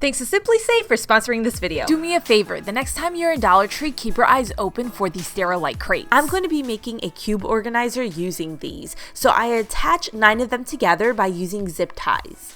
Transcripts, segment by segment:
Thanks to SimpliSafe for sponsoring this video. Do me a favor, the next time you're in Dollar Tree, keep your eyes open for these Sterilite crates. I'm going to be making a cube organizer using these. So I attach 9 of them together by using zip ties.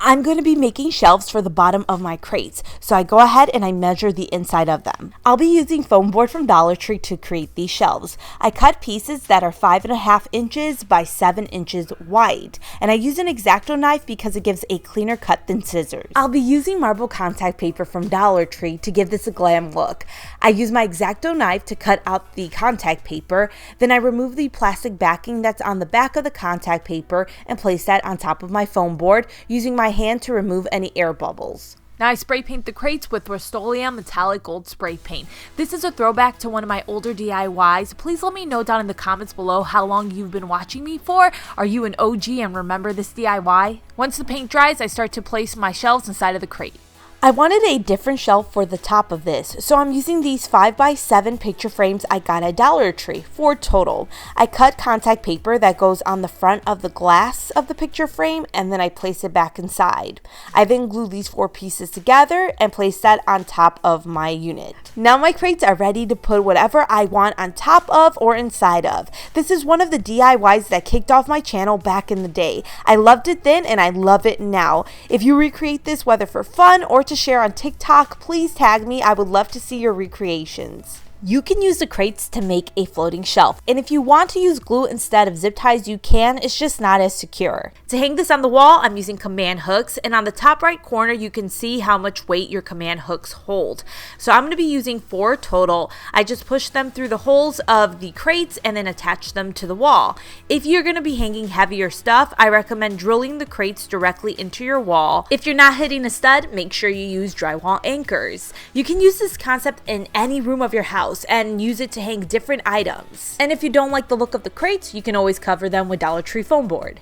I'm going to be making shelves for the bottom of my crates, so I go ahead and I measure the inside of them. I'll be using foam board from Dollar Tree to create these shelves. I cut pieces that are 5.5 inches by 7 inches wide, and I use an X-Acto knife because it gives a cleaner cut than scissors. I'll be using marble contact paper from Dollar Tree to give this a glam look. I use my X-Acto knife to cut out the contact paper, then I remove the plastic backing that's on the back of the contact paper and place that on top of my foam board using my hand to remove any air bubbles. Now I spray paint the crates with Rust-Oleum metallic gold spray paint. This is a throwback to one of my older DIYs. Please let me know down in the comments below how long you've been watching me for. Are you an OG and remember this DIY? Once the paint dries, I start to place my shelves inside of the crate. I wanted a different shelf for the top of this, so I'm using these 5x7 picture frames I got at Dollar Tree, 4 total. I cut contact paper that goes on the front of the glass of the picture frame and then I place it back inside. I then glue these 4 pieces together and place that on top of my unit. Now my crates are ready to put whatever I want on top of or inside of. This is one of the DIYs that kicked off my channel back in the day. I loved it then and I love it now. If you recreate this whether for fun or to share on TikTok, please tag me. I would love to see your recreations. You can use the crates to make a floating shelf, and if you want to use glue instead of zip ties, you can. It's just not as secure. To hang this on the wall, I'm using command hooks, and on the top right corner, you can see how much weight your command hooks hold. So I'm going to be using 4 total. I just push them through the holes of the crates and then attach them to the wall. If you're going to be hanging heavier stuff, I recommend drilling the crates directly into your wall. If you're not hitting a stud, make sure you use drywall anchors. You can use this concept in any room of your house and use it to hang different items. And if you don't like the look of the crates, you can always cover them with Dollar Tree foam board.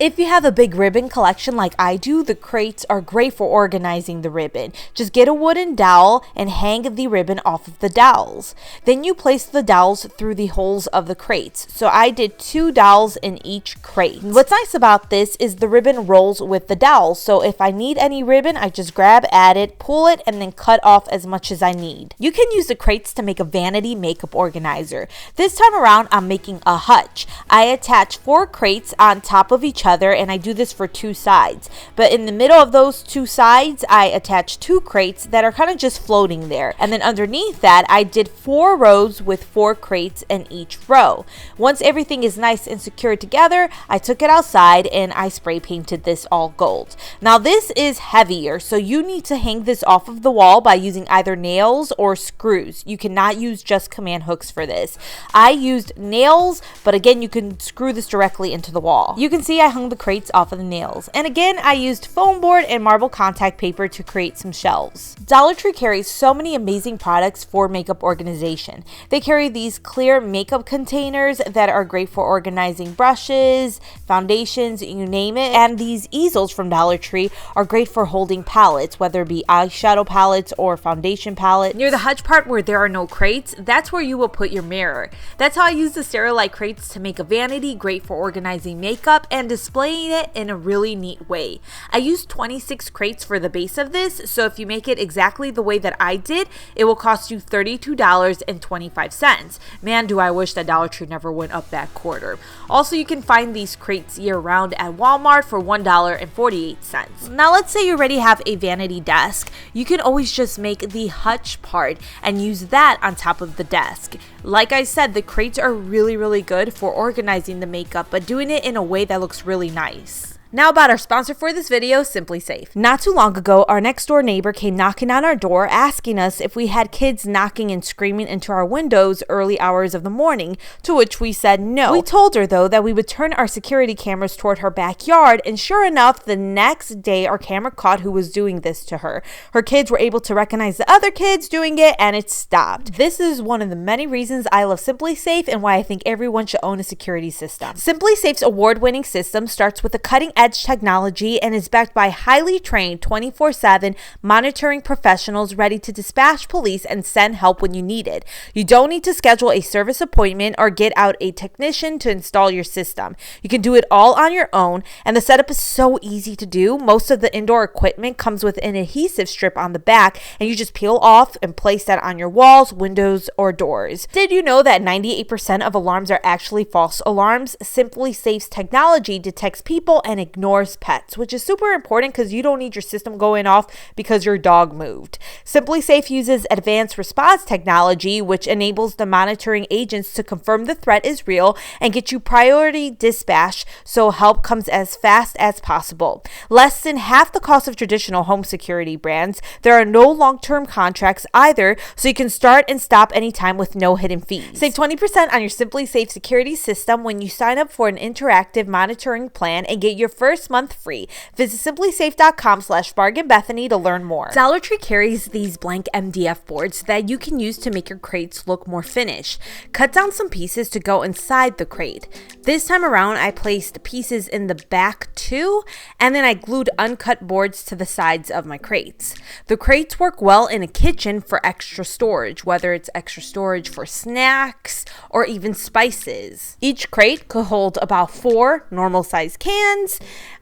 If you have a big ribbon collection like I do, the crates are great for organizing the ribbon. Just get a wooden dowel and hang the ribbon off of the dowels. Then you place the dowels through the holes of the crates. So I did 2 dowels in each crate. What's nice about this is the ribbon rolls with the dowel. So if I need any ribbon, I just grab at it, pull it, and then cut off as much as I need. You can use the crates to make a vanity makeup organizer. This time around, I'm making a hutch. I attach 4 crates on top of each other, and I do this for 2 sides, but in the middle of those 2 sides I attach 2 crates that are kind of just floating there, and then underneath that I did 4 rows with 4 crates in each row. Once everything is nice and secured together, I took it outside and I spray painted this all gold. Now this is heavier, so you need to hang this off of the wall by using either nails or screws. You cannot use just command hooks for this. I used nails, but again you can screw this directly into the wall. You can see I hung the crates off of the nails, and again I used foam board and marble contact paper to create some shelves. Dollar Tree carries so many amazing products for makeup organization. They carry these clear makeup containers that are great for organizing brushes, foundations, you name it, and these easels from Dollar Tree are great for holding palettes, whether it be eyeshadow palettes or foundation palette. Near the hutch part where there are no crates, that's where you will put your mirror. That's how I use the Sterilite crates to make a vanity great for organizing makeup and displaying it in a really neat way. I used 26 crates for the base of this, so if you make it exactly the way that I did, it will cost you $32.25. Man, do I wish that Dollar Tree never went up that quarter. Also, you can find these crates year-round at Walmart for $1.48. Now, let's say you already have a vanity desk. You can always just make the hutch part and use that on top of the desk. Like I said, the crates are really good for organizing the makeup, but doing it in a way that looks really nice. Now about our sponsor for this video, SimpliSafe. Not too long ago, our next door neighbor came knocking on our door asking us if we had kids knocking and screaming into our windows early hours of the morning, to which we said no. We told her though that we would turn our security cameras toward her backyard, and sure enough, the next day our camera caught who was doing this to her. Her kids were able to recognize the other kids doing it and it stopped. This is one of the many reasons I love SimpliSafe and why I think everyone should own a security system. SimpliSafe's award-winning system starts with a cutting-edge cutting-edge technology and is backed by highly trained 24/7 monitoring professionals ready to dispatch police and send help when you need it. You don't need to schedule a service appointment or get out a technician to install your system. You can do it all on your own, and the setup is so easy to do. Most of the indoor equipment comes with an adhesive strip on the back, and you just peel off and place that on your walls, windows, or doors. Did you know that 98% of alarms are actually false alarms? SimpliSafe's technology detects people and ignores pets, which is super important because you don't need your system going off because your dog moved. SimpliSafe uses advanced response technology, which enables the monitoring agents to confirm the threat is real and get you priority dispatch so help comes as fast as possible. Less than half the cost of traditional home security brands. There are no long-term contracts either, so you can start and stop anytime with no hidden fees. Save 20% on your SimpliSafe security system when you sign up for an interactive monitoring plan and get your first month free. Visit simplisafe.com/bargainbethany to learn more. Dollar Tree carries these blank MDF boards that you can use to make your crates look more finished. Cut down some pieces to go inside the crate. This time around, I placed pieces in the back too, and then I glued uncut boards to the sides of my crates. The crates work well in a kitchen for extra storage, whether it's extra storage for snacks or even spices. Each crate could hold about 4 normal-sized cans.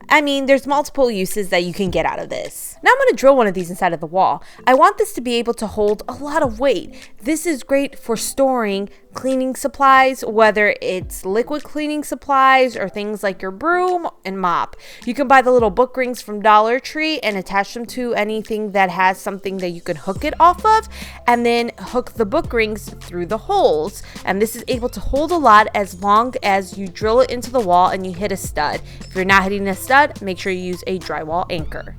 I mean, there's multiple uses that you can get out of this. Now I'm going to drill one of these inside of the wall. I want this to be able to hold a lot of weight. This is great for storing cleaning supplies, whether it's liquid cleaning supplies or things like your broom and mop. You can buy the little book rings from Dollar Tree and attach them to anything that has something that you can hook it off of, and then hook the book rings through the holes. And this is able to hold a lot as long as you drill it into the wall and you hit a stud. If you're not hitting a stud, make sure you use a drywall anchor.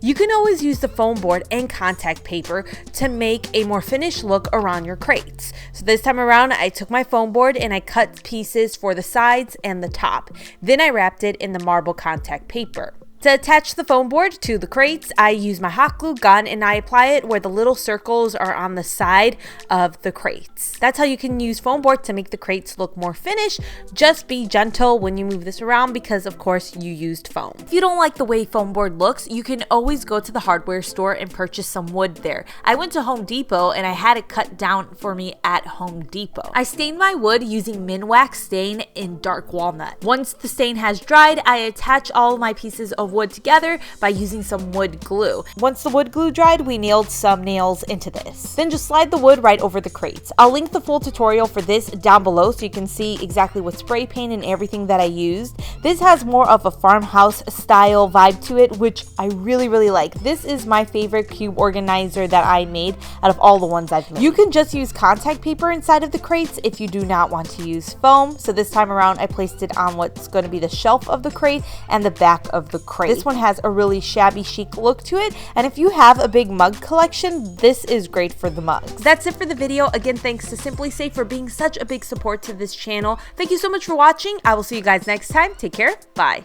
You can always use the foam board and contact paper to make a more finished look around your crates. So this time around, I took my foam board and I cut pieces for the sides and the top. Then I wrapped it in the marble contact paper. To attach the foam board to the crates, I use my hot glue gun and I apply it where the little circles are on the side of the crates. That's how you can use foam board to make the crates look more finished. Just be gentle when you move this around because of course you used foam. If you don't like the way foam board looks, you can always go to the hardware store and purchase some wood there. I went to Home Depot and I had it cut down for me at Home Depot. I stained my wood using Minwax stain in dark walnut. Once the stain has dried, I attach all of my pieces of wood together by using some wood glue. Once the wood glue dried, we nailed some nails into this. Then just slide the wood right over the crates. I'll link the full tutorial for this down below so you can see exactly what spray paint and everything that I used. This has more of a farmhouse style vibe to it, which I really like. This is my favorite cube organizer that I made out of all the ones I've made. You can just use contact paper inside of the crates if you do not want to use foam. So this time around, I placed it on what's going to be the shelf of the crate and the back of the crate. This one has a really shabby chic look to it, and if you have a big mug collection, this is great for the mugs. That's it for the video. Again, thanks to SimpliSafe for being such a big support to this channel. Thank you so much for watching. I will see you guys next time. Take care. Bye.